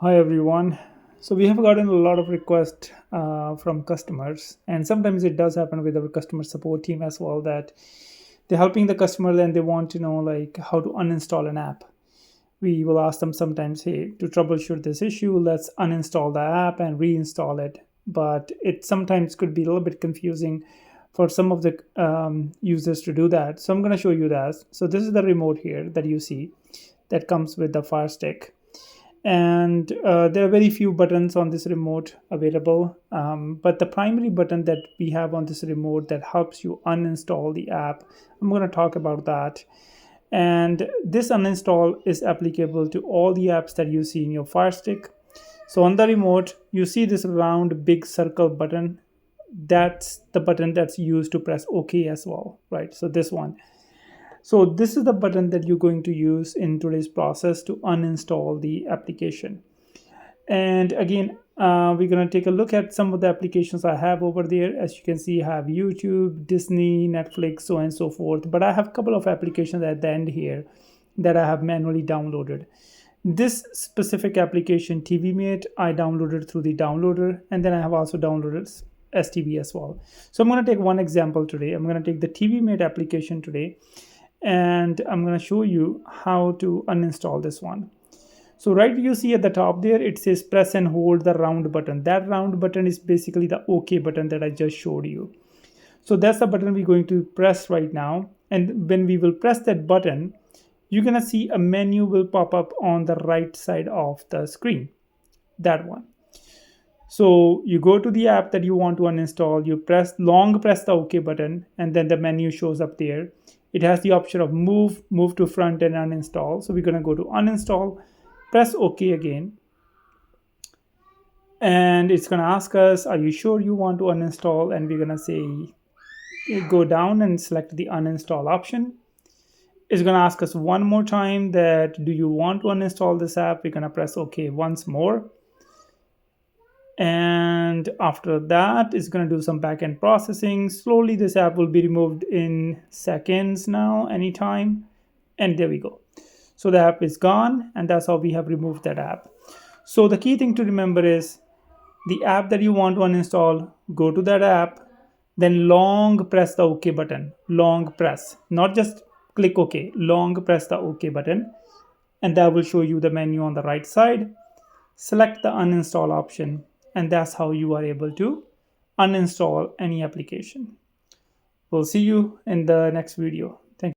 Hi everyone. So we have gotten a lot of requests from customers, and sometimes it does happen with our customer support team as well that they're helping the customer and they want to know like how to uninstall an app. We will ask them sometimes, hey, to troubleshoot this issue, let's uninstall the app and reinstall it. But it sometimes could be a little bit confusing for some of the users to do that. So I'm going to show you that. So this is the remote here that you see that comes with the Firestick, and there are very few buttons on this remote available, but the primary button that we have on this remote that helps you uninstall the app, I'm going to talk about that. And this uninstall is applicable to all the apps that you see in your Fire Stick. So on the remote you see this round big circle button. That's the button that's used to press OK as well, right? So this one. So this is the button that you're going to use in today's process to uninstall the application. And again, we're going to take a look at some of the applications I have over there. As you can see, I have YouTube, Disney, Netflix, so on and so forth. But I have a couple of applications at the end here that I have manually downloaded. This specific application, TiviMate, I downloaded through the downloader, and then I have also downloaded STV as well. So I'm going to take one example today. I'm going to take the TiviMate application today, and I'm going to show you how to uninstall this one. So right, you see at the top there, it says press and hold the round button. That round button is basically the OK button that I just showed you. So that's the button we're going to press right now. And when we will press that button, you're going to see a menu will pop up on the right side of the screen, that one. So you go to the app that you want to uninstall, you press the OK button, and then the menu shows up there. It has the option of move to front and uninstall. So we're going to go to uninstall, press OK again. And it's going to ask us, are you sure you want to uninstall? And we're going to say, go down and select the uninstall option. It's going to ask us one more time that, do you want to uninstall this app? We're going to press OK once more. And after that, it's going to do some backend processing. Slowly this app will be removed in seconds now, anytime. And there we go. So the app is gone, and that's how we have removed that app. So the key thing to remember is the app that you want to uninstall, go to that app, then long press the OK button. Long press, not just click OK, long press the OK button, and that will show you the menu on the right side. Select the uninstall option, and that's how you are able to uninstall any application. We'll see you in the next video.